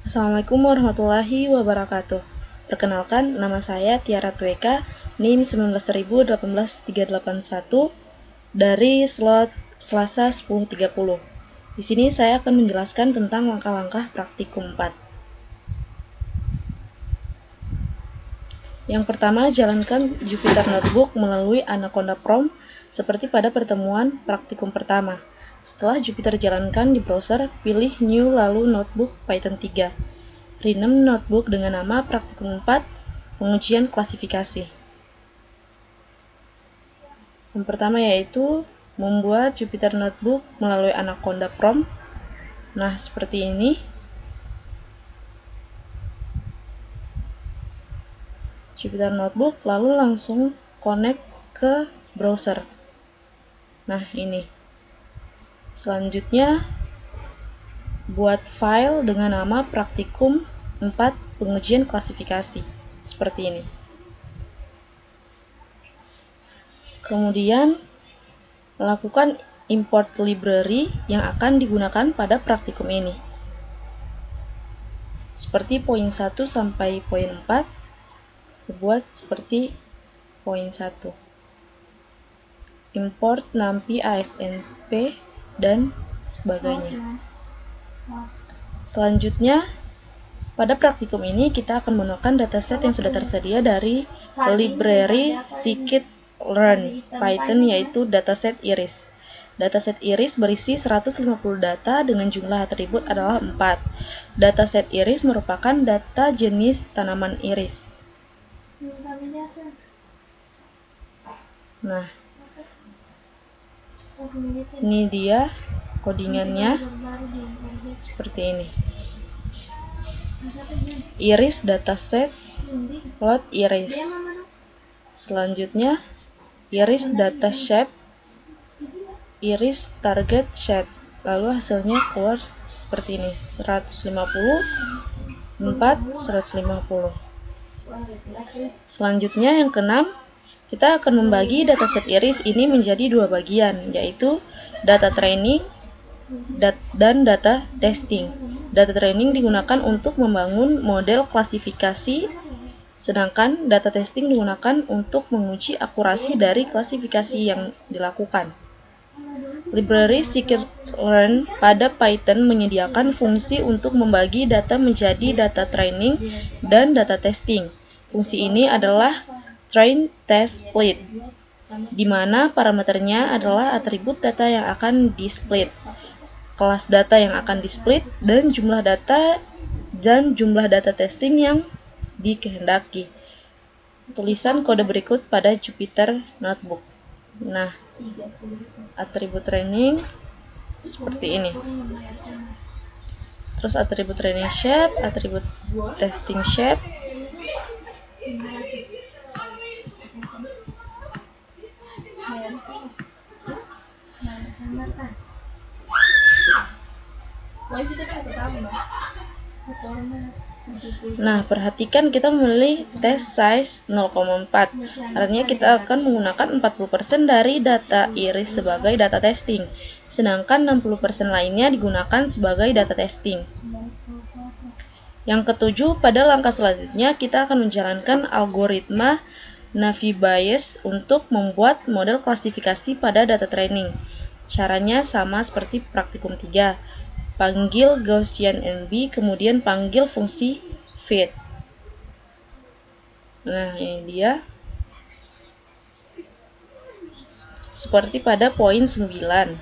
Assalamualaikum warahmatullahi wabarakatuh. Perkenalkan, nama saya Tiara Tweka, NIM 19.18381 dari slot Selasa 10.30. Di sini saya akan menjelaskan tentang langkah-langkah praktikum 4. Yang pertama, jalankan Jupyter Notebook melalui Anaconda Prompt seperti pada pertemuan praktikum pertama. Setelah Jupyter jalankan di browser, pilih New lalu Notebook Python 3. Rename notebook dengan nama Praktikum 4 Pengujian Klasifikasi. Yang pertama yaitu membuat Jupyter Notebook melalui Anaconda Prompt. Nah, seperti ini. Jupyter Notebook lalu langsung connect ke browser. Nah, ini. Selanjutnya buat file dengan nama Praktikum 4 Pengujian Klasifikasi. Seperti ini. Kemudian lakukan import library yang akan digunakan pada praktikum ini. Seperti poin 1 sampai poin 4 dibuat seperti poin 1. Import NumPy, ASNP dan sebagainya. Selanjutnya, pada praktikum ini kita akan menggunakan dataset yang sudah tersedia dari library scikit-learn Python, yaitu dataset Iris. Dataset Iris berisi 150 data dengan jumlah atribut adalah 4. Dataset Iris merupakan data jenis tanaman iris. Nah, ini dia codingannya seperti ini. Iris dataset load iris. Selanjutnya iris data shape, iris target shape. Lalu hasilnya keluar seperti ini, 150, 4, 150. Selanjutnya yang keenam, kita akan membagi dataset iris ini menjadi dua bagian, yaitu data training dan data testing. Data training digunakan untuk membangun model klasifikasi, sedangkan data testing digunakan untuk menguji akurasi dari klasifikasi yang dilakukan. Library scikit-learn pada Python menyediakan fungsi untuk membagi data menjadi data training dan data testing. Fungsi ini adalah train, test, split, di mana parameternya adalah atribut data yang akan di-split, kelas data yang akan di-split, dan jumlah data testing yang dikehendaki. Tulisan kode berikut pada Jupyter Notebook. Nah, atribut training seperti ini. Terus atribut training shape, atribut testing shape. Nah, perhatikan kita memilih test size 0,4. Artinya kita akan menggunakan 40% dari data iris sebagai data testing, sedangkan 60% lainnya digunakan sebagai data testing. Yang ketujuh, pada langkah selanjutnya kita akan menjalankan algoritma Naive Bayes untuk membuat model klasifikasi pada data training. Caranya sama seperti praktikum 3. Panggil Gaussian NB, kemudian panggil fungsi fit. Nah, ini dia. Seperti pada poin 9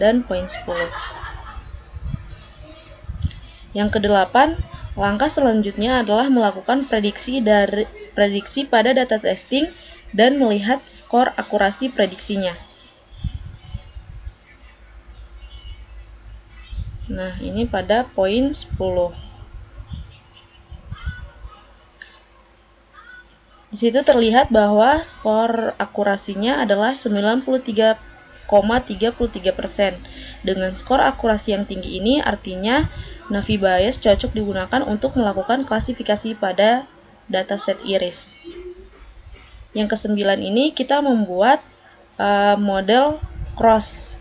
dan poin 10. Yang kedelapan, langkah selanjutnya adalah melakukan prediksi pada data testing dan melihat skor akurasi prediksinya. Nah, ini pada poin 10. Di situ terlihat bahwa skor akurasinya adalah 93,33%. Dengan skor akurasi yang tinggi ini artinya Naive Bayes cocok digunakan untuk melakukan klasifikasi pada dataset iris. Yang ke-9 ini kita membuat model cross.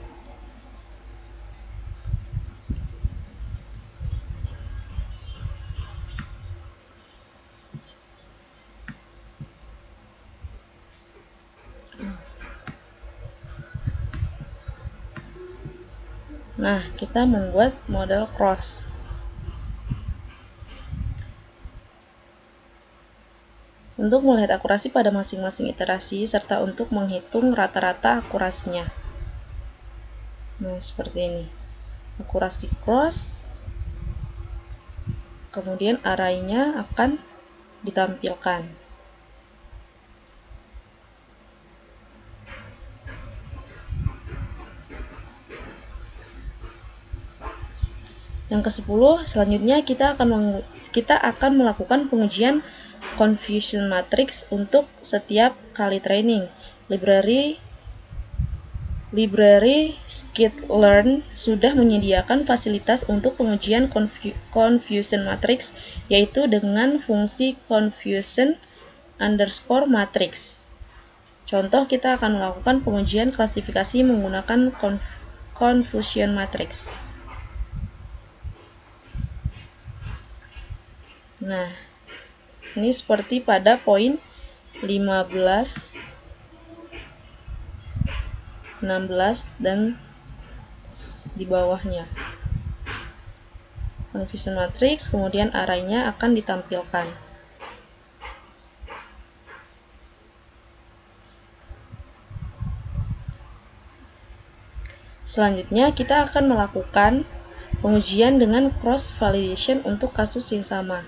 Nah, kita membuat model cross. Untuk melihat akurasi pada masing-masing iterasi serta untuk menghitung rata-rata akurasinya. Nah, seperti ini. Akurasi cross. Kemudian arraynya akan ditampilkan. Yang ke-10, selanjutnya kita akan melakukan pengujian confusion matrix untuk setiap kali training. Library Skitlearn sudah menyediakan fasilitas untuk pengujian confusion matrix, yaitu dengan fungsi confusion_matrix. Contoh, kita akan melakukan pengujian klasifikasi menggunakan confusion matrix. Nah, ini seperti pada poin 15, 16, dan di bawahnya. Confusion matrix, kemudian arraynya akan ditampilkan. Selanjutnya, kita akan melakukan pengujian dengan cross validation untuk kasus yang sama.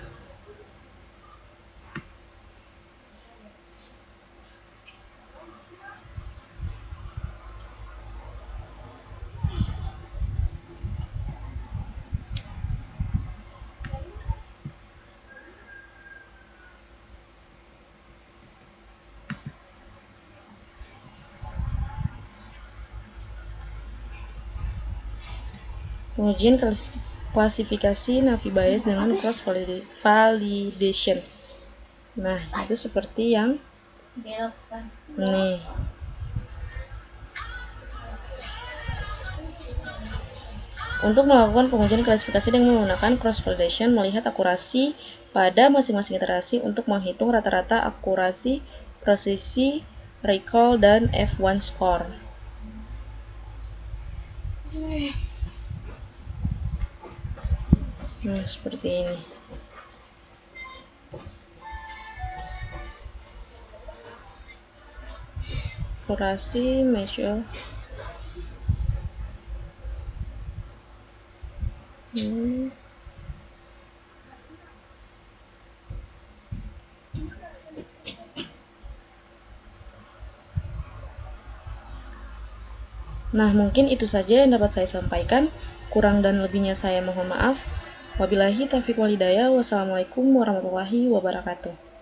Pengujian klasifikasi Navi Bayes dengan cross validation. Nah, itu seperti yang ini. Untuk melakukan pengujian klasifikasi dengan menggunakan cross validation, melihat akurasi pada masing-masing iterasi untuk menghitung rata-rata akurasi, presisi, recall, dan F1 score. Nah, seperti ini. Akurasi measure. Nah, mungkin itu saja yang dapat saya sampaikan. Kurang dan lebihnya saya mohon maaf. Wabillahi taufiq wal hidayah. Wassalamualaikum warahmatullahi wabarakatuh.